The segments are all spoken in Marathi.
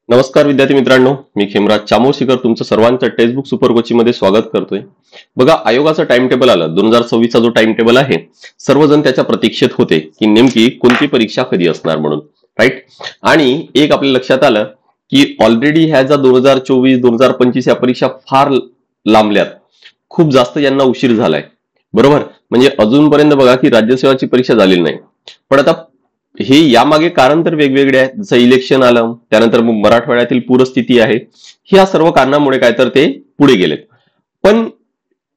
नमस्कार विद्यार्थी मित्रांनो, मी खेमराज चामोशीकर तुमचं सर्वांचं टेक्स्टबुक सुपर कोचिंग मध्ये स्वागत करतोय। बघा, आयोगाचं टाइम टेबल आलं 2026 चा जो टाइम टेबल आहे, सर्वजण त्याच्या प्रतीक्षेत होते की नेमकी कोणती परीक्षा कधी असणार म्हणून, राईट। आणि एक आपल्या लक्षात आलं की ऑलरेडी ह्या ज्या 2024 2025 या परीक्षा फार लांबल्यात, खूप जास्त यांना उशीर झालाय, बरोबर। म्हणजे अजूनपर्यंत बघा की राज्यसेवाची परीक्षा झालेली नाही, पण आता हे यामागे कारण तर वेगवेगळे आहेत। जसं इलेक्शन आलं, त्यानंतर मग मराठवाड्यातील पूरस्थिती आहे, ह्या सर्व कारणामुळे काय तर ते पुढे गेलेत। पण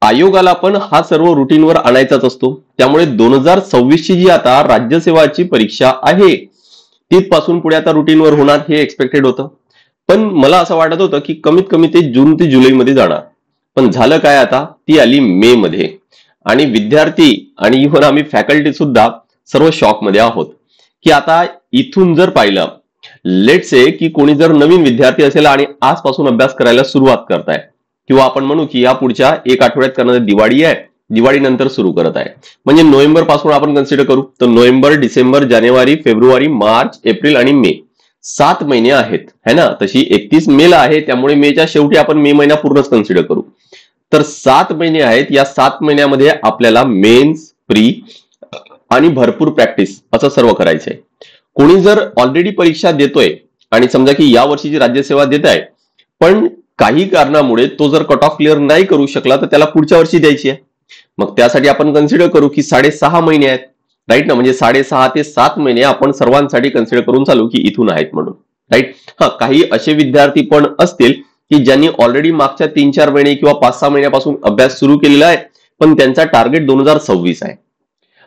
आयोगाला पण हा सर्व रुटीनवर आणायचाच असतो, त्यामुळे 2026 ची जी आता राज्यसेवाची परीक्षा आहे तिथपासून पुढे आता रुटीनवर होणार हे एक्सपेक्टेड होतं। पण मला असं वाटत होतं की कमीत कमी ते जून ते जुलै मध्ये जाणार, पण झालं काय, आता ती आली मे मध्ये। आणि विद्यार्थी आणि इव्हन आम्ही फॅकल्टी सुद्धा सर्व शॉक मध्ये आहोत की आता इथून जर पाहिलं, लेट्स से की कोणी जर नवीन विद्यार्थी असेल आणि आजपासून अभ्यास करायला सुरुवात करताय, किंवा आपण म्हणू की या पुढच्या एक आठवड्यात करणार दिवाळी आहे, दिवाळी नंतर सुरू करत आहे, म्हणजे नोव्हेंबर पासून आपण कन्सिडर करू तर नोव्हेंबर डिसेंबर जानेवारी फेब्रुवारी मार्च एप्रिल आणि मे 7 महिने आहेत, है ना। तशी 31 मे ला आहे, त्यामुळे मेच्या शेवटी आपण मे महिना पूर्णच कन्सिडर करू। तर 7 महिने आहेत, या 7 महिन्यामध्ये आपल्याला मेन्स, प्री आणि भरपूर प्रॅक्टिस असं सर्व करायचंय। कोणी जर ऑलरेडी परीक्षा देतोय आणि समजा की या वर्षीची राज्यसेवा देत आहे, पण काही कारणामुळे तो जर कट ऑफ क्लिअर नाही करू शकला तर त्याला पुढच्या वर्षी द्यायची आहे। मग त्यासाठी आपण कन्सिडर करू की 6.5 महिने आहेत, राईट ना। म्हणजे 6.5 ते 7 महिने आपण सर्वांसाठी कन्सिडर करून चालू की इथून आहेत म्हणून, राईट। हा, काही असे विद्यार्थी पण असतील की ज्यांनी ऑलरेडी मागच्या 3-4 महिने किंवा 5-6 महिन्यापासून अभ्यास सुरू केलेला आहे, पण त्यांचा टार्गेट 2026 आहे।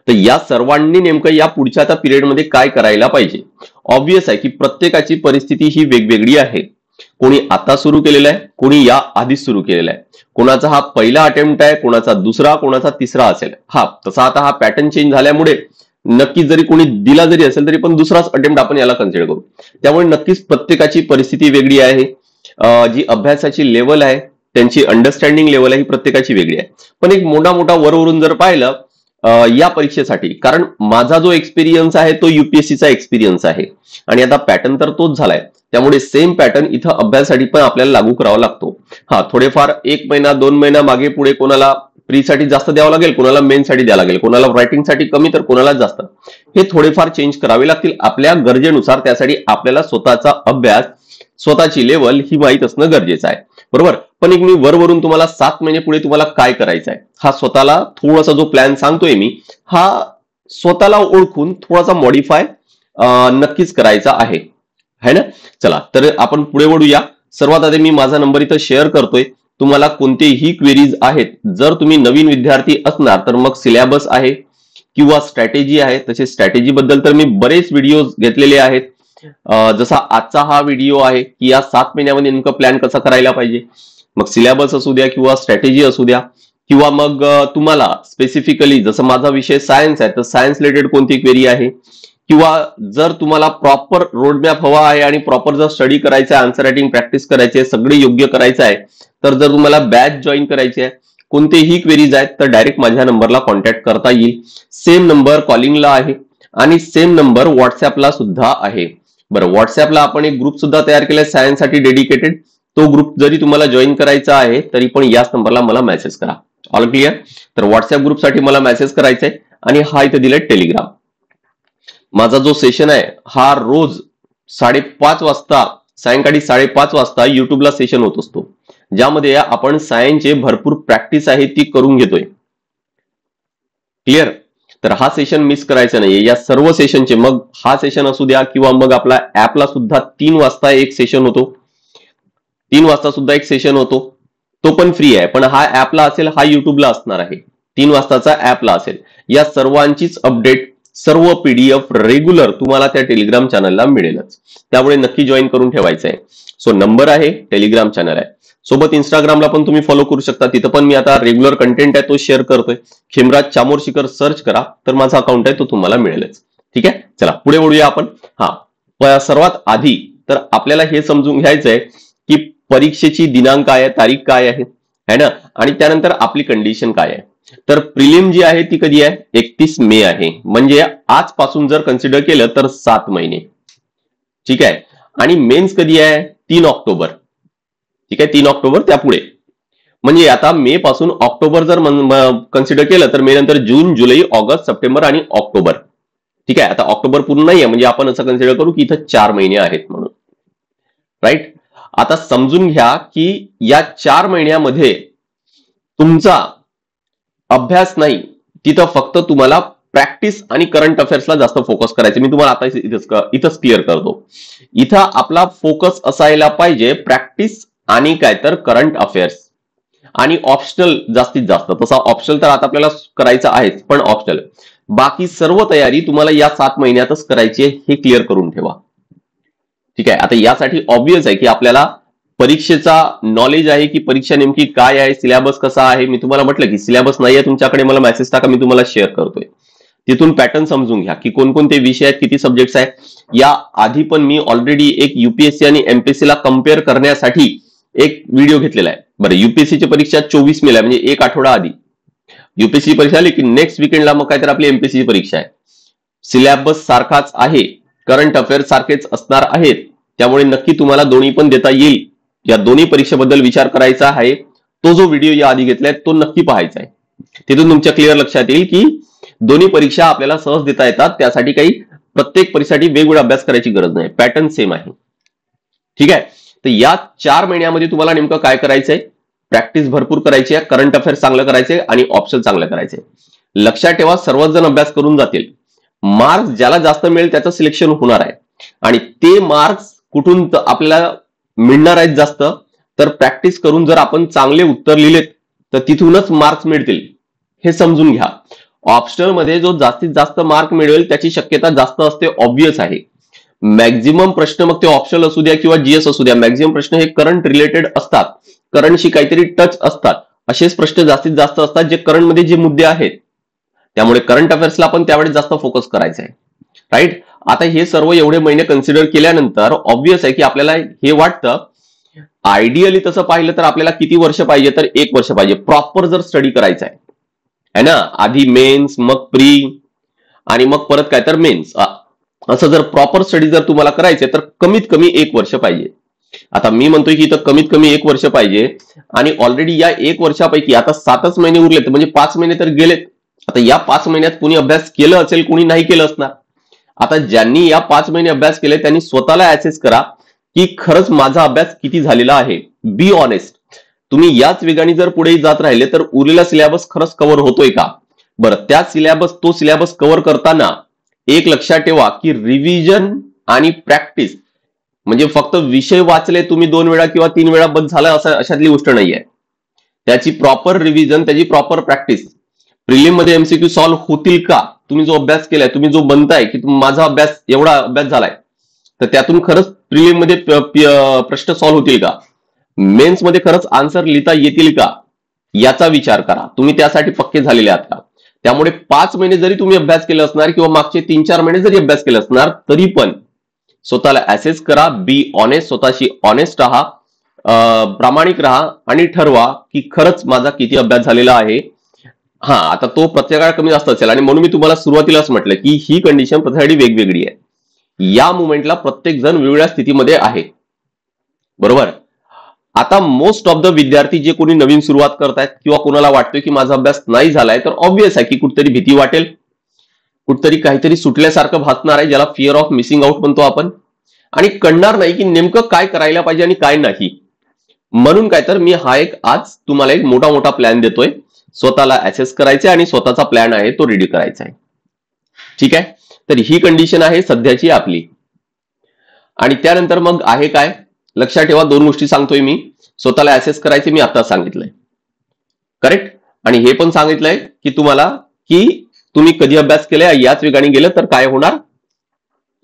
तर या सर्वांनी नेमकं या पुढच्या आता पिरियडमध्ये काय करायला पाहिजे। ऑब्वियस आहे की प्रत्येकाची परिस्थिती ही वेगवेगळी आहे। कोणी आता सुरू केलेला आहे, कोणी या आधीच सुरू केलेला आहे, कोणाचा हा पहिला अटेम्प्ट आहे, कोणाचा दुसरा, कोणाचा तिसरा असेल। हा, तसा आता हा पॅटर्न चेंज झाल्यामुळे नक्कीच जरी कोणी दिला जरी असेल तरी पण दुसराच अटेम्प्ट आपण याला कन्सिडर करू। त्यामुळे नक्कीच प्रत्येकाची परिस्थिती वेगळी आहे, जी अभ्यासाची लेवल आहे, त्यांची अंडरस्टँडिंग लेवल आहे, ही प्रत्येकाची वेगळी आहे। पण एक मोठा वरवरून जर पाहिलं या परीक्षेसाठी, कारण माझा जो एक्सपिरियन्स आहे तो युपीएससीचा एक्सपिरियन्स आहे आणि आता पॅटर्न तर तोच झालाय, त्यामुळे सेम पॅटर्न इथं अभ्यासासाठी पण आपल्याला लागू करावा लागतो। हा, थोडेफार 1 महिना 2 महिना मागे पुढे कोणाला प्रीसाठी जास्त द्यावं लागेल, कोणाला मेनसाठी द्यावं लागेल, कोणाला रायटिंगसाठी कमी तर कोणाला जास्त, हे थोडेफार चेंज करावे लागतील आपल्या गरजेनुसार। त्यासाठी आपल्याला स्वतःचा अभ्यास, स्वतःची लेवल ही माहीत असणं गरजेचं आहे, बरोबर। पण एक मी वरवरून तुम्हाला 7 महिने पुढे तुम्हाला काय करायचं आहे हा स्वतःला थोडासा जो प्लॅन सांगतोय मी, हा स्वतःला ओळखून थोडासा मॉडिफाय नक्कीच करायचा आहे, है ना। चला तर आपण पुढे वळूया। सर्वात आधी मी माझा नंबर इथं शेअर करतोय, तुम्हाला कोणतेही क्वेरीज आहेत, जर तुम्ही नवीन विद्यार्थी असणार तर मग सिलेबस आहे किंवा स्ट्रॅटेजी आहे, तसे स्ट्रॅटेजी बद्दल तर मी बरेच व्हिडिओ घेतलेले आहेत। जसा आजचा हा व्हिडिओ आहे की या 7 महिन्यामध्ये नेमकं प्लॅन कसा करायला पाहिजे, मग सिलेबस असू द्या किंवा स्ट्रॅटेजी असू द्या, किंवा मग तुम्हाला स्पेसिफिकली जसं माझा विषय सायन्स आहे तर सायन्स रिलेटेड कोणती क्वेरी आहे, किंवा जर तुम्हाला प्रॉपर रोडमॅप हवा आहे आणि प्रॉपर जर स्टडी करायचा आहे, आन्सर रायटिंग प्रॅक्टिस करायची आहे, सगळे योग्य करायचं आहे, तर जर तुम्हाला बॅच जॉईन करायची आहे, कोणतेही क्वेरीज आहेत तर डायरेक्ट माझ्या नंबरला कॉन्टॅक्ट करता येईल। सेम नंबर कॉलिंगला आहे आणि सेम नंबर व्हॉट्सअपला सुद्धा आहे। बरं, व्हॉट्सअपला आपण एक ग्रुप सुद्धा तयार केलाय सायन्ससाठी डेडिकेटेड, तो ग्रुप जरी तुम्हाला जॉईन करायचा आहे तरी पण याच नंबरला मला मेसेज करा। All clear? तर व्हॉट्सअप ग्रुपसाठी मला मेसेज करायचा आहे आणि हा इथे दिलाय टेलिग्राम। माझा जो सेशन आहे हा रोज 5:30 वाजता, सायंकाळी 5:30 वाजता युट्यूबला सेशन होत असतो, ज्यामध्ये आपण सायन्सचे भरपूर प्रॅक्टिस आहे ती करून घेतोय। क्लिअर? तर हा सेशन मिस करायचा नाहीये, या सर्व सेशनचे, मग हा सेशन असू द्या किंवा मग आपला ऍपला सुद्धा 3 वाजता एक सेशन होतो, 3 वाजता सुद्धा एक सेशन होतो, तो पण फ्री आहे, पण हा ऍपला असेल, हा युट्यूबला असणार आहे, 3 वाजताचा ऍपला असेल। या सर्वांचीच अपडेट, सर्व पीडीएफ रेग्युलर तुम्हाला त्या टेलिग्राम चॅनलला मिळेलच, त्यामुळे नक्की जॉईन करून ठेवायचं आहे। सो नंबर आहे, टेलिग्राम चॅनल आहे, सोबत इंस्टाग्रामला पण तुम्ही फॉलो करू शकता, तिथं पण मी आता रेग्युलर कंटेंट आहे तो शेअर करतोय। खेमराज चामोर्शीकर सर्च करा तर माझा अकाउंट आहे तो तुम्हाला मिळेलच, ठीक आहे। चला पुढे वळूया आपण। हा, सर्वात आधी तर आपल्याला हे समजून घ्यायचं आहे की परीक्षेची दिनांक काय आहे, तारीख काय आहे, है ना, आणि त्यानंतर आपली कंडिशन काय आहे। तर प्रिलिम जी आहे ती कधी आहे, 31 मे आहे, म्हणजे आजपासून जर कन्सिडर केलं तर 7 महिने, ठीक आहे। आणि मेन्स कधी आहे, 3 ऑक्टोबर. ठीक आहे, 3 ऑक्टोबर त्या पुढे. म्हणजे आता मे पासून ऑक्टोबर जर कन्सिडर केलं तर मे नंतर जून, जुलै, ऑगस्ट, सप्टेंबर आणि ऑक्टोबर. ठीक आहे, आता ऑक्टोबर पूर्ण नाहीये म्हणजे आपण असं कन्सिडर करू की इथं 4 महिने आहेत म्हणून. राईट. आता समजून घ्या की या 4 महिन्यामध्ये तुमचा अभ्यास नाही, तिथं फक्त तुम्हाला प्रॅक्टिस आणि करंट अफेअर्सला जास्त फोकस करायचं. मी तुम्हाला आता इथंच क्लिअर करतो. इथं आपला फोकस असायला पाहिजे प्रॅक्टिस आणि काय तर करंट अफेअर्स आणि ऑप्शनल जास्तीत जास्त. तसा ऑप्शनल तर आता आपल्याला करायचं आहेच, पण ऑप्शनल बाकी सर्व तयारी तुम्हाला या 7 महिन्यातच करायची आहे, हे क्लिअर करून ठेवा. ठीक आहे. आता यासाठी ऑब्वियस आहे की आपल्याला परीक्षेचा नॉलेज आहे की परीक्षा नेमकी काय आहे, सिलेबस कसा आहे. मी तुम्हाला म्हटलं की सिलेबस नाही आहे तुमच्याकडे, मला मेसेज टाका, मी तुम्हाला शेअर करतोय. तिथून पॅटर्न समजून घ्या की कोणकोणते विषय आहेत, किती सब्जेक्ट्स आहेत. या आधी पण मी ऑलरेडी एक युपीएससी आणि एमपीएससी ला कम्पेअर करण्यासाठी एक व्हिडिओ घेतलेला आहे. बरं, युपीएससीची परीक्षा 24 मेला म्हणजे एक आठवडा आधी युपीएससी परीक्षा आली की नेक्स्ट वीकेंडला मग काय तर आपली एमपीएससीची परीक्षा आहे. सिलेबस सारखाच आहे, करंट अफेअर सारखेच असणार आहेत, त्यामुळे नक्की तुम्हाला दोन्ही पण देता येईल. या दोन्ही परीक्षेबद्दल विचार करायचा आहे. तो जो व्हिडिओ या आधी घेतलाय तो नक्की पाहायचा आहे. तिथून तुमच्या क्लिअर लक्षात येईल की दोन्ही परीक्षा आपल्याला सहज देता येतात. त्यासाठी काही प्रत्येक परीक्षेसाठी वेगवेगळा अभ्यास करायची गरज नाही, पॅटर्न सेम आहे. ठीक आहे. तर या 4 महिन्यामध्ये तुम्हाला नेमकं काय करायचंय, प्रॅक्टिस भरपूर करायची आहे, करंट अफेअर्स चांगलं करायचे आणि ऑप्शन चांगलं करायचे. लक्षात ठेवा, सर्वच जण अभ्यास करून जातील. मार्क्स ज्याला जास्त मिळेल त्याचं सिलेक्शन होणार आहे आणि ते मार्क्स कुठून आपल्याला मिळणार आहेत जास्त, तर प्रॅक्टिस करून जर आपण चांगले उत्तर लिहिलेत तर तिथूनच मार्क्स मिळतील, हे समजून घ्या. ऑप्शनल मध्ये जो जास्तीत जास्त मार्क मिळवेल त्याची शक्यता जास्त असते, ऑब्वियस आहे. मॅक्झिमम प्रश्न, मग ते ऑप्शनल असू द्या किंवा जीएस असू द्या, मॅक्झिमम प्रश्न हे करंट रिलेटेड असतात, करंटशी काहीतरी टच असतात. असेच प्रश्न जास्तीत जास्त असतात जे करंट मध्ये जे मुद्दे आहेत. त्यामुळे करंट अफेअर्सला पण त्यावेळेस जास्त फोकस करायचा आहे. राईट. आता हे सर्व एवढे महिने कन्सिडर केल्यानंतर ऑब्वियस आहे की आपल्याला हे वाटतं, आयडियली तसं पाहिलं तर आपल्याला किती वर्ष पाहिजे, तर 1 वर्ष पाहिजे प्रॉपर जर स्टडी करायचा आहे ना. आधी मेन्स, मग प्री आणि मग परत काय तर मेन्स, असं जर प्रॉपर स्टडी जर तुम्हाला करायचे तर कमीत कमी 1 वर्ष पाहिजे. आता मी म्हणतोय की इथं कमीत कमी 1 वर्ष पाहिजे आणि ऑलरेडी या 1 वर्षापैकी आता 7च महिने उरलेत, म्हणजे 5 महिने तर गेलेत. आता या 5 महिन्यात कुणी अभ्यास केलं असेल, कुणी नाही केलं असणार. आता ज्यांनी या 5 महिने अभ्यास केले त्यांनी स्वतःला ऍसेस करा की खरंच माझा अभ्यास किती झालेला आहे. Be honest. तुम्ही याच वेगाने जर पुढे जात राहिले तर उरलेला सिलेबस खरंच कव्हर होतोय का. बरं, तो सिलेबस कव्हर करताना एक लक्षात ठेवा की रिव्हिजन आणि प्रॅक्टिस म्हणजे फक्त विषय वाचले तुम्ही 2 वेळा किंवा 3 वेळा बस झाला अशातली गोष्ट नाहीये. त्याची प्रॉपर रिव्हिजन, त्याची प्रॉपर प्रॅक्टिस. प्रिलिम मध्ये एमसीक्यू सॉल्व्ह होतील का, तुम्ही जो अभ्यास केलाय, तुम्ही जो बनताय की माझा अभ्यास एवढा अभ्यास झालाय, तर त्यातून खरंच प्रिलिम मध्ये प्रश्न सॉल्व्ह होतील का, मेन्स मध्ये खरंच आन्सर लिहिता येतील का, याचा विचार करा. तुम्ही त्यासाठी पक्के झालेले आहात का. त्यामुळे 5 महिने जरी तुम्ही अभ्यास केला असणार किंवा मागचे 3-4 महिने जरी अभ्यास केला असणार तरी पण स्वतःला ऍसेस करा. बी ऑनेस्ट, स्वतःशी ऑनेस्ट राहा, प्रामाणिक राहा आणि ठरवा की खरंच माझा किती अभ्यास झालेला आहे. आता तो प्रत्येकाला कमी जास्त असेल आणि म्हणून मी तुम्हाला सुरुवातीलाच म्हटलं की ही कंडिशन प्रत्येकासाठी वेगवेगळी आहे. या मुवमेंटला प्रत्येक जण वेगवेगळ्या स्थितीमध्ये आहे. बरोबर. आता मोस्ट ऑफ द विद्यार्थी जे कोणी नवीन सुरुवात करतायत किंवा कोणाला वाटतोय की माझा अभ्यास नाही झालाय, तर ऑब्वियस आहे की कुठतरी भीती वाटेल, कुठतरी काहीतरी सुटल्यासारखं भासणार आहे, ज्याला फिअर ऑफ मिसिंग आउट म्हणतो आपण, आणि कळणार नाही की नेमकं काय करायला पाहिजे आणि काय नाही. म्हणून काय तर मी आज तुम्हाला एक मोठा प्लॅन देतोय. स्वतःला ऍसेस करायचे आणि स्वतःचा प्लॅन आहे तो रेडी करायचा आहे. ठीक आहे. तर ही कंडिशन आहे सध्याची आपली. आणि त्यानंतर मग आहे काय, लक्षात ठेवा 2 गोष्टी सांगतोय मी. स्वतःला ऍसेस करायचे मी आता सांगितलंय, करेक्ट. आणि हे पण सांगितलंय की तुम्हाला की तुम्ही कधी अभ्यास केलाय, याच वेगाने गेलं तर काय होणार.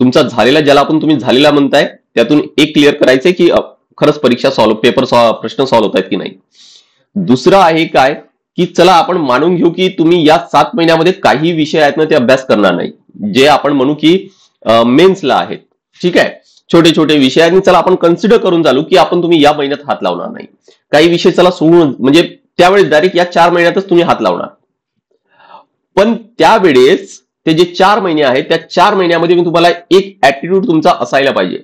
तुमचा झालेला, ज्याला आपण तुम्ही झालेला म्हणताय, त्यातून एक क्लिअर करायचंय की खरंच परीक्षा प्रश्न सॉल्व्ह होत आहेत की नाही. दुसरं आहे काय की चला आपण मानून घेऊ की तुम्ही या 7 महिन्यामध्ये काही विषय आहेत ना ते अभ्यास करणार नाही, जे आपण म्हणू की मेन्सला आहेत. ठीक आहे, छोटे विषय. आणि चला आपण कन्सिडर करून चालू की तुम्ही या महिन्यात हात लावणार नाही. काही विषय चला सोडून, म्हणजे त्यावेळेस डायरेक्ट या 4 महिन्यातच तुम्ही हात लावणार. पण त्यावेळेस ते जे 4 महिने आहेत त्या 4 महिन्यामध्ये मी तुम्हाला एक ऍटिट्यूड तुमचा असायला पाहिजे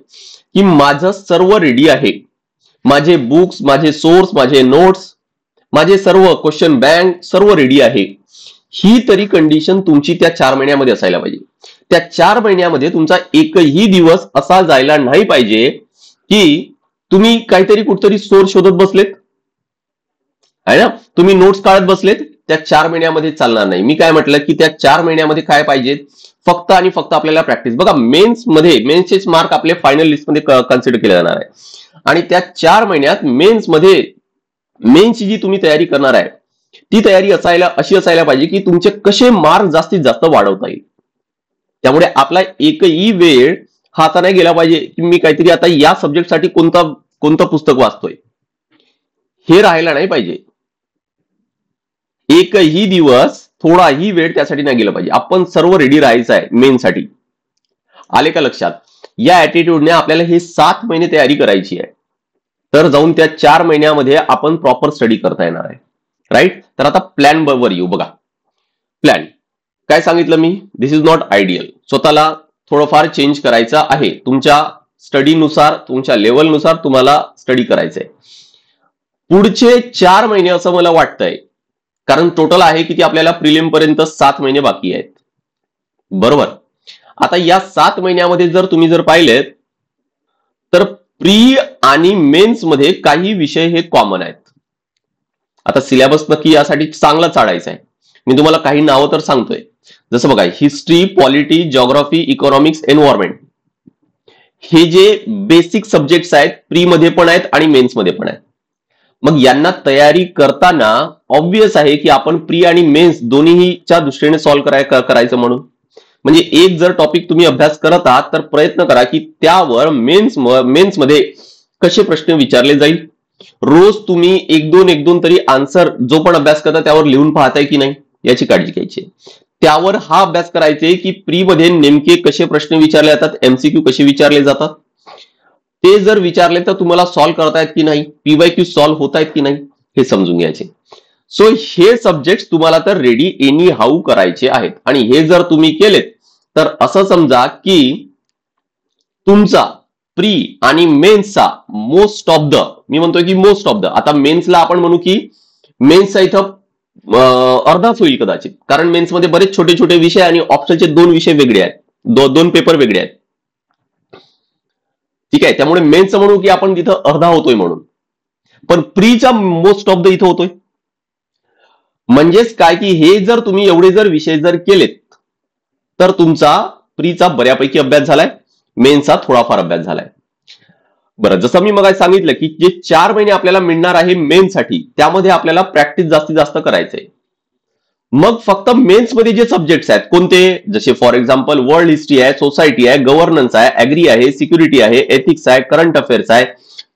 की माझं सर्व रेडी आहे, माझे बुक्स, माझे सोर्स, माझे नोट्स, माझे सर्व क्वेश्चन बँक सर्व रेडी आहे, ही तरी कंडिशन तुमची त्या 4 महिन्यामध्ये असायला पाहिजे. त्या 4 महिन्यामध्ये तुमचा एकही दिवस असा जायला नाही पाहिजे की तुम्ही काहीतरी कुठतरी सोर्स शोधत बसलेत आहे ना, तुम्ही नोट्स काढत बसलेत. त्या 4 महिन्यामध्ये चालणार नाही. मी काय म्हटलं की त्या 4 महिन्यामध्ये काय पाहिजे, फक्त आणि फक्त आपल्याला प्रॅक्टिस. बघा मेन्सचे मार्क आपले फायनल लिस्टमध्ये कन्सिडर केले जाणार आहे आणि त्या 4 महिन्यात मेन्सची जी तुम्ही तयारी करणार आहे ती तयारी अशी असायला पाहिजे की तुमचे कसे मार्क जास्तीत जास्त वाढवता येईल. त्यामुळे आपला एकही वेळ हा आता नाही गेला पाहिजे की मी काहीतरी आता या सब्जेक्टसाठी कोणतं पुस्तक वाचतोय, हे राहायला नाही पाहिजे. एकही दिवस थोडाही वेळ त्यासाठी नाही गेला पाहिजे. आपण सर्व रेडी राहायचं आहे मेनसाठी. आले का लक्षात? या ऍटिट्यूडने आपल्याला हे 7 महिने तयारी करायची आहे. तर जाऊन त्या 4 महिन्यामध्ये आपण प्रॉपर स्टडी करता येणार आहे. राईट? तर आता प्लॅन वर येऊ. बघा प्लॅन काय सांगितलं मी, दिस इज नॉट आयडियल. स्वतःला थोडंफार चेंज करायचं आहे. तुमच्या स्टडीनुसार, तुमच्या लेवलनुसार तुम्हाला स्टडी करायचंय. पुढचे 4 महिने असं मला वाटतंय, कारण टोटल आहे किती आपल्याला प्रिलिम पर्यंत 7 महिने बाकी आहेत, बरोबर. आता या 7 महिन्यामध्ये जर पाहिलेत तर प्री आणि मेन्स मध्ये काही विषय हे कॉमन आहेत. आता सिलेबस नक्की यासाठी चांगला चाळायचा आहे. मी तुम्हाला काही नावं तर सांगतोय, जसं बघा history, polity, geography, economics, environment, हे जे बेसिक सब्जेक्ट्स आहेत प्री मध्ये पण आहेत आणि मेन्स मध्ये पण आहेत. मग यांना तयारी करताना ऑब्वियस आहे की आपण प्री आणि मेन्स दोन्हीच्या दृष्टीने सॉल्व्ह करायचं म्हणून. म्हणजे एक जर टॉपिक तुम्ही अभ्यास करत आहात तर प्रयत्न करा की त्यावर मेन्स मध्ये कसे प्रश्न विचारले जाईल. रोज तुम्ही एक दोन तरी आन्सर जो पण अभ्यास करता त्यावर लिहून पाहताय की नाही याची काळजी घ्यायची. त्यावर हा अभ्यास करायचे की प्री मध्ये नेमके कसे प्रश्न विचारले जातात, एमसीक्यू कसे विचारले जातात, ते जर विचारले तर तुम्हाला सॉल्व्ह करतायत की नाही, पीवायक्यू सॉल्व्ह होत आहेत की नाही हे समजून घ्यायचे. सो हे सब्जेक्ट तुम्हाला तर रेडी एनी हाऊ करायचे आहेत. आणि हे जर तुम्ही केलेत तर असं समजा की तुमचा प्री आणि मेन्सचा मोस्ट ऑफ द, मी म्हणतोय की मोस्ट ऑफ द, आता मेन्सला आपण म्हणू की मेन्सचा इथं अर्धाच होईल कदाचित, कारण मेन्समध्ये बरेच छोटे छोटे विषय आणि ऑप्शनचे 2 विषय वेगळे आहेत, 2 पेपर वेगळे आहेत. ठीक आहे, त्यामुळे मेन्सचं म्हणू की आपण तिथं अर्धा होतोय म्हणून, पण प्रीचा मोस्ट ऑफ द इथं होतोय. म्हणजेच काय की हे जर तुम्ही एवढे जर विषय जर केलेत तर तुमचा प्रीचा बऱ्यापैकी अभ्यास झालाय, मेन्सचा थोडाफार अभ्यास झालाय. बरं, जसं मी मग सांगितलं की जे 4 महिने आपल्याला मिळणार आहे मेन्ससाठी त्यामध्ये आपल्याला प्रॅक्टिस जास्तीत जास्त करायचंय. मग फक्त मेन्स मध्ये जे सब्जेक्ट्स आहेत कोणते, जसे फॉर एक्झाम्पल वर्ल्ड हिस्ट्री आहे, सोसायटी आहे, गव्हर्नन्स आहे, ऍग्री आहे, सिक्युरिटी आहे, एथिक्स आहे, करंट अफेअर्स आहे,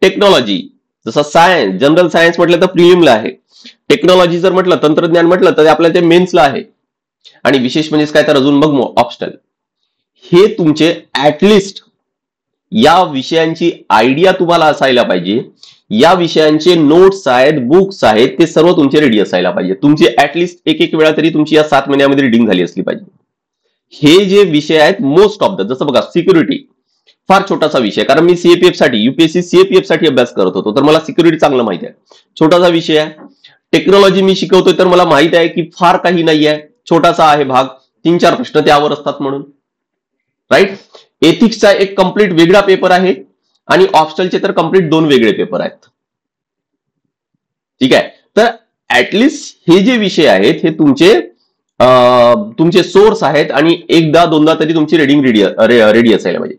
टेक्नॉलॉजी, जसं सायन्स, जनरल सायन्स म्हटलं तर प्रिलिमला आहे, टेक्नॉलॉजी जर म्हटलं, तंत्रज्ञान म्हटलं तर आपल्याला ते मेन्सला आहे, आणि विशेष म्हणजे काय तर अजून मग ऑप्शनल. हे तुमचे ऍटलिस्ट या विषयांची आयडिया तुम्हाला असायला पाहिजे. या विषयांचे नोट्स आहेत, बुक्स आहेत, ते सर्व तुमचे रेडी असायला पाहिजे. तुमची ऍटलिस्ट एक वेळा तरी तुमची या 7 महिन्यामध्ये रिडिंग झाली असली पाहिजे. हे जे विषय आहेत मोस्ट ऑफ द, जसं बघा सिक्युरिटी फार छोटासा विषय, कारण मी सीएपीएफ साठी, यूपीएससी सीएपीएफ साठी अभ्यास करत होतो तर मला सिक्युरिटी चांगलं माहिती आहे, छोटासा विषय आहे. टेक्नॉलॉजी मी शिकवतोय तर मला माहित आहे की फार काही नाही आहे, छोटासा आहे भाग, 3-4 प्रश्न त्यावर असतात म्हणून. राईट? एथिक्सचा एक कंप्लीट वेगळा पेपर आहे आणि ऑप्शनलचे तर कंप्लीट 2 वेगळे पेपर आहेत. ठीक आहे, तर ऍटलिस्ट हे जे विषय आहेत हे तुमचे सोर्स आहेत आणि एकदा दोनदा तरी तुमची रेडिंग रेडी असायला पाहिजे.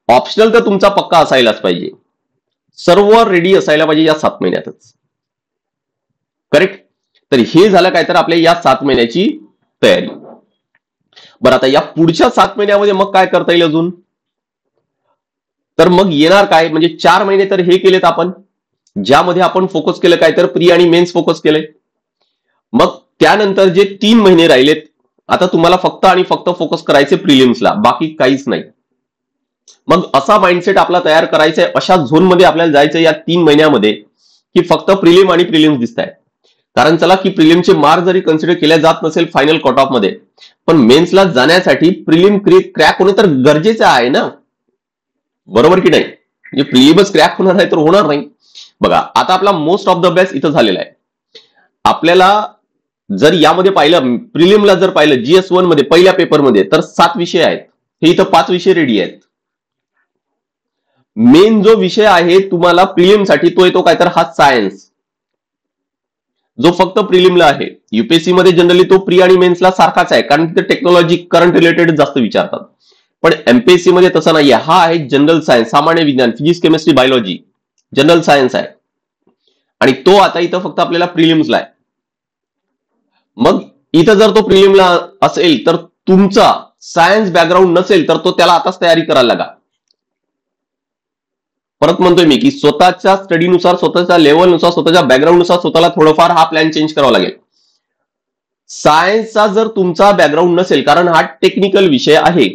ऑप्शनल तर तुमचा पक्का असायलाच पाहिजे. सर्व रेडी असायला पाहिजे या 7 महिन्यातच. करेक्ट? तर हे झालं काय तर आपल्या या 7 महिन्याची तयारी. बरं, आता या पुढच्या 7 महिन्यामध्ये मग काय करता येईल अजून, तर मग येणार काय, म्हणजे 4 महिने तर हे केलेत आपण, ज्यामध्ये आपण फोकस केलं काय तर प्री आणि मेन्स फोकस केले. मग त्यानंतर जे 3 महिने राहिलेत, आता तुम्हाला फक्त आणि फक्त फोकस करायचे प्रिलिम्सला, बाकी काहीच नाही. मग असा माइंडसेट आपला तयार करायचा आहे, अशा झोनमध्ये आपल्याला जायचं या 3 महिन्यामध्ये की फक्त प्रिलिम आणि प्रिलिम्स दिसत आहे. कारण चला की प्रिलिमचे मार्क जरी कन्सिडर केले जात नसेल फायनल कट ऑफ मध्ये, पण मेन्सला जाण्यासाठी प्रिलिम क्रॅक होणे तर गरजेचं आहे ना, बरोबर की नाही. म्हणजे प्रिलिम्स क्रॅक होणार आहे तर होणार नाही. बघा आता आपला मोस्ट ऑफ द अभ्यास इथं झालेला आहे. आपल्याला जर यामध्ये पाहिलं, प्रिलिमला जर पाहिलं GS1 मध्ये पहिल्या पेपरमध्ये तर 7 विषय आहेत. हे इथं 5 विषय रेडी आहेत. मेन जो विषय आहे तुम्हाला प्रिलिमसाठी तो येतो काय तर हा सायन्स, जो फक्त प्रिलिमला आहे. युपीएससी मध्ये जनरली तो प्री आणि मेन्सला सारखाच आहे, कारण तिथे टेक्नॉलॉजी करंट रिलेटेड जास्त विचारतात. पण एमपीएससी मध्ये तसं नाहीये. हा आहे जनरल सायन्स, सामान्य विज्ञान, physics, chemistry, biology, general science आहे. आणि तो आता इथं फक्त आपल्याला प्रिलिम्सला आहे. मग इथं जर तो प्रिलिमला असेल तर तुमचा सायन्स बॅकग्राऊंड नसेल तर तो त्याला आताच तयारी करायला लागा. परत म्हणतोय मी की स्वतःच्या स्टडीनुसार, स्वतःच्या लेवलनुसार, स्वतःच्या बॅकग्राऊंडनुसार स्वतःला थोडंफार हा प्लॅन चेंज करावा लागेल. सायन्सचा जर तुमचा बॅकग्राऊंड नसेल, कारण हा टेक्निकल विषय आहे,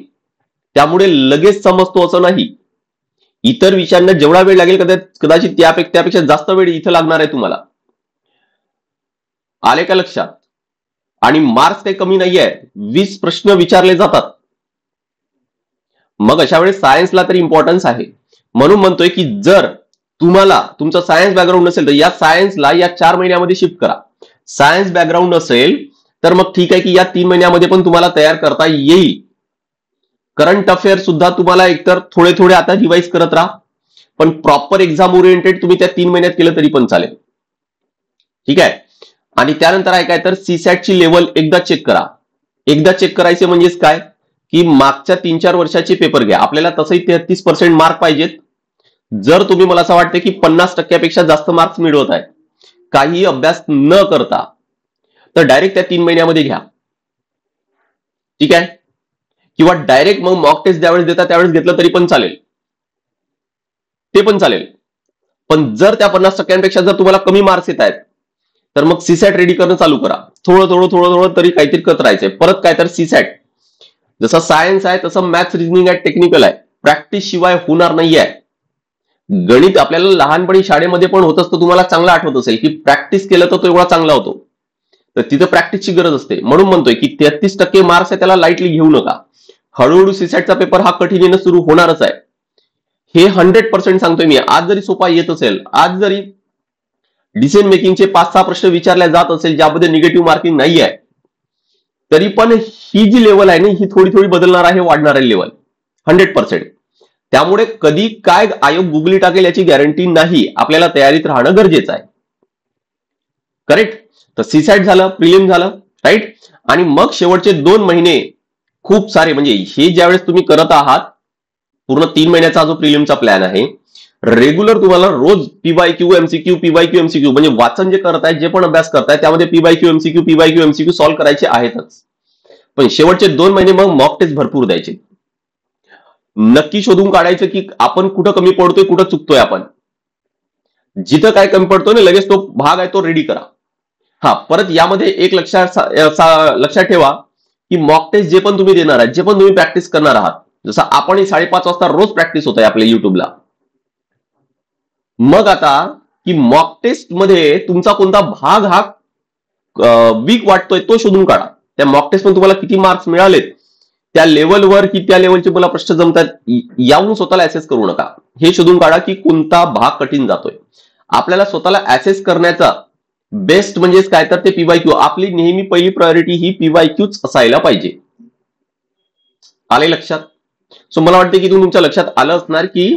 त्यामुळे लगेच समजतो असं नाही. इतर विषयांना जेवढा वेळ लागेल कदाचित त्यापेक्षा जास्त वेळ इथं लागणार आहे तुम्हाला. आले का लक्षात? आणि मार्क्स काही कमी नाहीये, 20 प्रश्न विचारले जातात. मग अशा वेळेस सायन्सला तरी इम्पॉर्टन्स आहे. म्हणून म्हणतोय की जर तुम्हाला तुमचा सायन्स बॅकग्राऊंड नसेल तर या सायन्सला या 4 महिन्यामध्ये शिफ्ट करा. सायन्स बॅकग्राऊंड असेल तर मग ठीक आहे की या 3 महिन्यामध्ये पण तुम्हाला तयार करता येईल. करंट अफेअर सुद्धा तुम्हाला एकतर थोडे थोडे आता रिवाइज करत राहा, पण प्रॉपर एक्झाम ओरिएंटेड तुम्ही त्या 3 महिन्यात केलं तरी पण चालेल. ठीक आहे. आणि त्यानंतर आहे काय तर सीसॅटची लेवल एकदा चेक करा. एकदा चेक करायचे म्हणजेच काय की मागच्या 3-4 वर्षाचे पेपर घ्या. आपल्याला तसंही 33% मार्क पाहिजेत. जर तुम्ही, मला असं वाटतं की 50% जास्त मार्क्स मिळवत आहे काही अभ्यास न करता, तर डायरेक्ट त्या 3 महिन्यामध्ये घ्या. ठीक आहे. किंवा डायरेक्ट मग मॉक टेस्ट ज्यावेळेस देता त्यावेळेस घेतलं तरी पण चालेल, ते पण चालेल. पण जर त्या 50%पेक्षा जर तुम्हाला कमी मार्क्स येत आहेत तर मग सीसॅट रेडी करणं चालू करा. थोडं थोडं थोडं थोडं तरी काहीतरी करत राहायचंय. परत काय तर सीसॅट जसं सायन्स आहे तसं मॅथ्स, रिजनिंग आहे, टेक्निकल आहे. प्रॅक्टिस शिवाय होणार नाहीये. गणित आपल्याला लहानपणी शाळेमध्ये पण होत असतं, तुम्हाला चांगलं आठवत असेल की प्रॅक्टिस केलं तर तो एवढा चांगला होतो. तर तिथं प्रॅक्टिसची गरज असते. म्हणून म्हणतोय की 33% मार्क्स आहे त्याला लाईटली घेऊ नका. हळूहळू सीसॅटचा पेपर हा कठीण येणं सुरू होणारच आहे. हे 100% सांगतोय मी. आज जरी सोपा येत असेल, आज जरी डिसिजन मेकिंगचे 5-6 प्रश्न विचारले जात असेल ज्यामध्ये निगेटिव्ह मार्किंग नाही आहे, तरी पण ही जी लेवल आहे ना ही थोडी थोडी बदलणार आहे, वाढणार आहे लेवल 100%. त्यामुळे कधी काय आयोग गुगली टाकेल याची गॅरंटी नाही. आपल्याला तयारीत राहणं गरजेचं आहे. करेक्ट. तर सीसॅट झालं, प्रिलिम झालं, राईट. आणि मग शेवटचे 2 महिने खूप सारे, म्हणजे हे ज्यावेळेस तुम्ही करत आहात पूर्ण 3 महिन्याचा जो प्रिलिमचा प्लॅन आहे, रेग्युलर तुम्हाला रोज पीवायक्यू एमसीक्यू, पीवायक्यू एमसीक्यू, म्हणजे वाचन जे करताय, जे पण अभ्यास करताय त्यामध्ये पीवायक्यू एमसीक्यू सॉल्व्ह करायचे आहेतच. पण शेवटचे 2 महिने मग मॉक टेस्ट भरपूर द्यायचे. नक्की शोधून काढायचं की आपण कुठं कमी पडतोय, कुठं चुकतोय. आपण जिथं काय कमी पडतोय ना लगेच तो भाग आहे तो रेडी करा. हा, परत यामध्ये एक लक्षात ठेवा की मॉक टेस्ट जे पण तुम्ही देणार आहात, जे पण तुम्ही प्रॅक्टिस करणार आहात, जसं आपण 5:30 वाजता रोज प्रॅक्टिस होत आहे आपल्या युट्यूबला, मग आता की मॉक टेस्ट मध्ये तुमचा कोणता भाग हा वीक वाटतोय तो शोधून काढा. त्या मॉक टेस्ट मध्ये तुम्हाला किती मार्क्स मिळालेत, त्या लेवलवर की त्या लेवलचे मला प्रश्न जमतात, यावरून स्वतःला ऍसेस करू नका. हे शोधून काढा की कोणता भाग कठीण जातोय. आपल्याला स्वतःला ऍसेस करण्याचा बेस्ट म्हणजेच काय तर ते पीवायक्यू. आपली नेहमी पहिली प्रायोरिटी ही पीवायक्यूच असायला पाहिजे. आले लक्षात? सो मला वाटतं की तुमच्या लक्षात आलं असणार की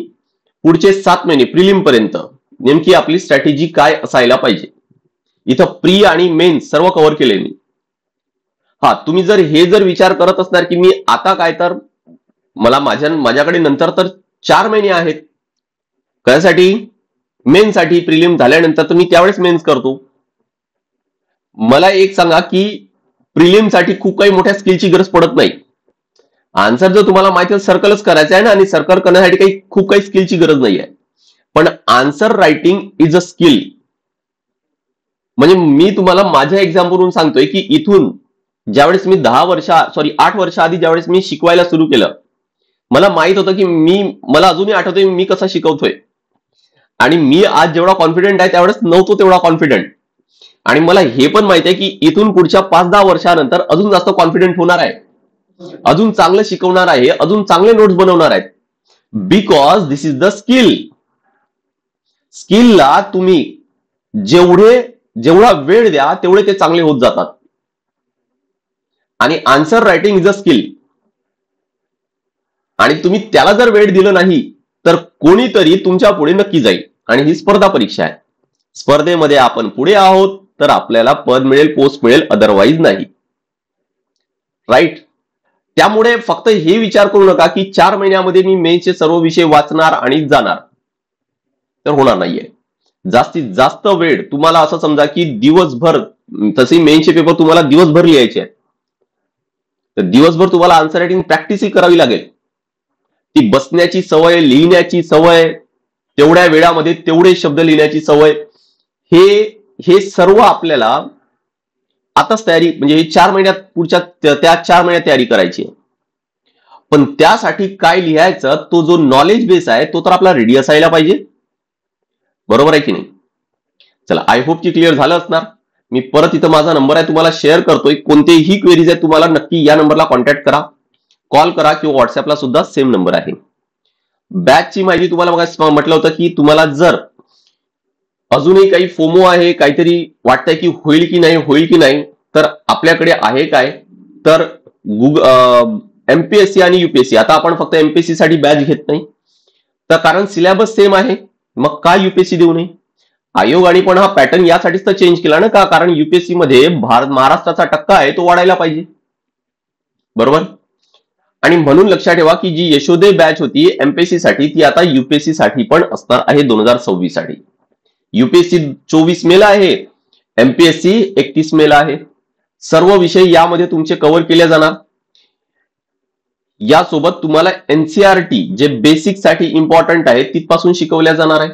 पुढचे 7 महिने प्रिलिम पर्यंत नेमकी आपली स्ट्रॅटेजी काय असायला पाहिजे. इथं प्री आणि मेन सर्व कव्हर केले मी. हा, तुम्ही जर हे विचार करत असणार की मी आता काय तर माझ्याकडे नंतर तर 4 महिने आहेत कशासाठी, मेनसाठी, प्रिलिम झाल्यानंतर तर मी त्यावेळेस मेन्स करतो. मला एक सांगा की प्रिलिमसाठी खूप काही मोठ्या स्किलची गरज पडत नाही. आन्सर जर तुम्हाला माहिती आहे सर्कलच करायचं आहे ना, आणि सर्कल करण्यासाठी खूप काही स्किलची गरज नाही आहे. पण answer writing is a skill. म्हणजे मी तुम्हाला माझ्या एक्झाम्पलवरून सांगतोय की इथून ज्यावेळेस मी 8 वर्ष आधी ज्यावेळेस मी शिकवायला सुरू केलं, मला माहित होतं की मला अजूनही आठवतोय मी कसा शिकवतोय. आणि मी आज जेवढा कॉन्फिडंट आहे त्यावेळेस नव्हतो तेवढा कॉन्फिडंट. आणि मला हे पण माहित आहे की इथून पुढच्या 5-10 वर्षानंतर अजून जास्त कॉन्फिडंट होणार आहे, अजून चांगलं शिकवणार आहे, अजून चांगले नोट्स बनवणार आहेत. Because this is the skill. स्किलला तुम्ही जेवढा वेळ द्या तेवढे ते चांगले होत जातात. आणि answer writing is a skill, आणि तुम्ही त्याला जर वेळ दिलं नाही तर कोणीतरी तुमच्या पुढे नक्की जाईल. आणि ही स्पर्धा परीक्षा आहे. स्पर्धेमध्ये आपण पुढे आहोत तर आपल्याला पद मिळेल, पोस्ट मिळेल, अदरवाईज नाही. राईट. त्यामुळे फक्त हे विचार करू नका की 4 महिन्यामध्ये मी मेन्सचे सर्व विषय वाचणार आणि जाणार, तर होणार नाहीये. जास्तीत जास्त वेळ तुम्हाला असं समजा की दिवसभर, तसे मेन्सचे पेपर तुम्हाला दिवसभर लिहायचे आहेत, तर दिवसभर तुम्हाला आन्सर रायटिंग प्रॅक्टिसही करावी लागेल. ती बसण्याची सवय, लिहिण्याची सवय, तेवढ्या वेळामध्ये तेवढे शब्द लिहिण्याची सवय, हे सर्व आपल्याला आताच तयारी, म्हणजे हे 4 महिन्यात, पुढच्या त्या 4 महिन्यात तयारी करायची आहे. पण त्यासाठी काय लिहायचं, तो जो नॉलेज बेस आहे तो तर आपला रेडी असायला पाहिजे. बरोबर आहे की नाही? चला, आय होप की क्लिअर झालं असणार. मी परत इथं माझा नंबर आहे तुम्हाला शेअर करतोय. कोणतेही क्वेरीज आहेत तुम्हाला नक्की या नंबरला कॉन्टॅक्ट करा, कॉल करा किंवा व्हॉट्सअपला सुद्धा सेम नंबर आहे. बॅचची माहिती तुम्हाला मग म्हटलं होतं की तुम्हाला जर अजूनही काही फोमो आहे, काहीतरी वाटतंय की होईल की नाही, तर आपल्याकडे आहे काय, तर एमपीएससी आणि युपीएससी. आता आपण फक्त एमपीएससी साठी बॅच घेत नाही, तर कारण सिलेबस सेम आहे, मग का युपीएससी देऊ नये. आयोगाने पण हा पॅटर्न यासाठीच तर चेंज केला ना, का कारण युपीएससी मध्ये महाराष्ट्राचा टक्का आहे तो वाढायला पाहिजे. बरोबर. आणि म्हणून लक्षात ठेवा की जी यशोदय बॅच होती एमपीएससी साठी, ती आता युपीएससी साठी पण असणार आहे 2026 साठी. युपीएससी 24 मेला आहे, एमपीएससी 31 मेला आहे. सर्व विषय यामध्ये तुमचे कव्हर केले जाणार. यासोबत तुम्हाला एनसीईआरटी जे बेसिक साठी इम्पॉर्टंट आहे तिथपासून शिकवल्या जाणार आहे.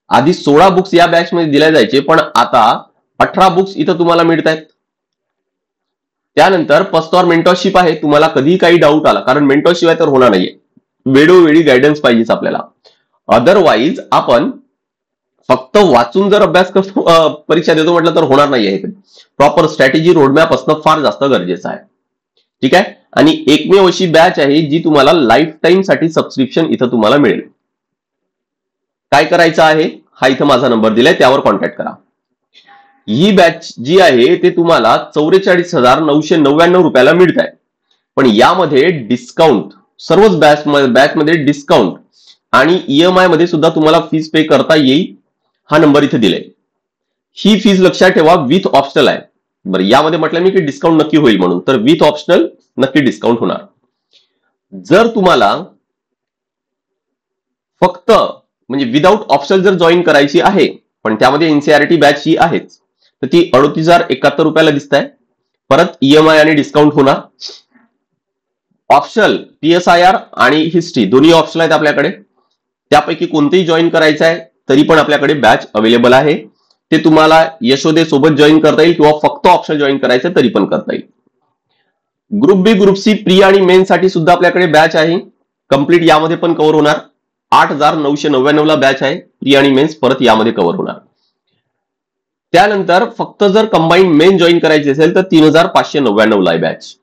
आधी 16 बुक्स या बॅच मध्ये दिल्या जायचे, पण आता 18 बुक्स इथं तुम्हाला मिळत आहेत. त्यानंतर पस्तॉर मेंटॉरशिप आहे. तुम्हाला कधी काही डाऊट आला, कारण मेंटॉरशिप आहे तर होणार नाहीये, वेळोवेळी गायडन्स पाहिजेच आपल्याला. अदरवाईज आपण फक्त वाचून जर अभ्यास करतो, परीक्षा देतो म्हटलं तर होणार नाहीये. प्रॉपर स्ट्रॅटेजी रोडमॅप असणं फार जास्त गरजेचं आहे. ठीक आहे. आणि एकमेव अशी बॅच आहे जी तुम्हाला लाईफ टाईम साठी सबस्क्रिप्शन इथं तुम्हाला मिळेल. काय करायचं आहे, हा इथं माझा नंबर दिलाय, त्यावर कॉन्टॅक्ट करा. ही बॅच जी आहे ते तुम्हाला 44,999 रुपयाला मिळत आहे. पण यामध्ये डिस्काउंट, सर्वच बॅच मध्ये डिस्काउंट आणि ईएमआय मध्ये सुद्धा तुम्हाला फीस पे करता येईल. हा नंबर इथे दिलाय. ही फीज लक्षात ठेवा विथ ऑप्शनल आहे. बरं, यामध्ये म्हटलं मी की डिस्काउंट नक्की होईल म्हणून, तर विथ ऑप्शनल नक्की डिस्काउंट होणार. जर तुम्हाला फक्त म्हणजे विदाउट ऑप्शनल जर जॉईन करायची आहे, पण त्यामध्ये एनसीईआरटी बॅच ही आहेच, तर ती 38,071 रुपयाला दिसत आहे. परत ईएमआय आणि डिस्काउंट होणार. ऑप्शनल पीएसआयआर आणि हिस्ट्री दोन्ही ऑप्शनल आहेत आपल्याकडे. त्यापैकी कोणतेही जॉईन करायचं आहे तरी पण आपल्याकडे बॅच अवेलेबल आहे. ते तुम्हाला यशोदे सोबत जॉईन करता येईल किंवा फक्त ऑप्शनल जॉईन करायचं तरी पण करता येईल. ग्रुप बी, ग्रुप सी, प्री आणि मेन साठी सुद्धा आपल्याकडे बॅच आहे. कंप्लीट यामध्ये पण कव्हर होणार. 8,999 ला बॅच आहे. प्री आणि मेन्स परत यामध्ये कव्हर होणार. त्यानंतर फक्त जर कंबाईन मेन जॉईन करायची असेल तर 3,599 ला आहे बॅच.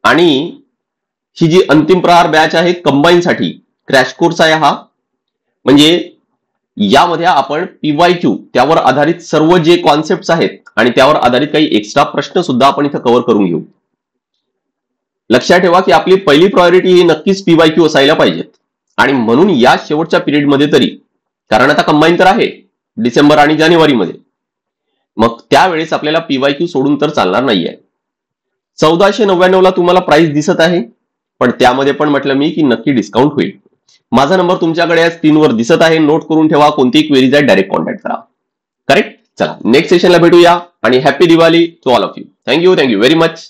आणि ही जी अंतिम प्रहार बॅच आहे कंबाईन साठी क्रॅश कोर्स आहे हा. म्हणजे यामध्ये आपण पीवायक्यू त्यावर आधारित सर्व जे कॉन्सेप्ट आहेत आणि त्यावर आधारित काही एक्स्ट्रा प्रश्न सुद्धा आपण इथं कव्हर करून घेऊ. लक्षात ठेवा की आपली पहिली प्रायोरिटी ही नक्कीच पीवायक्यू असायला पाहिजेत. आणि म्हणून या शेवटच्या पिरियडमध्ये तरी, कारण आता कंबाईन तर आहे डिसेंबर आणि जानेवारीमध्ये, मग त्यावेळेस आपल्याला पीवायक्यू सोडून तर चालणार नाहीये. 1,499 ला तुम्हाला प्राइस दिसत आहे, पण त्यामध्ये पण म्हटलं मी की नक्की डिस्काउंट होईल. माझा नंबर तुमच्याकडे स्क्रीनवर दिसत आहे, नोट करून ठेवा. कोणतीही क्वेरीज आहे डायरेक्ट कॉन्टॅक्ट करा. करेक्ट. चला, नेक्स्ट सेशनला भेटूया आणि happy Diwali to all of you. Thank you very much.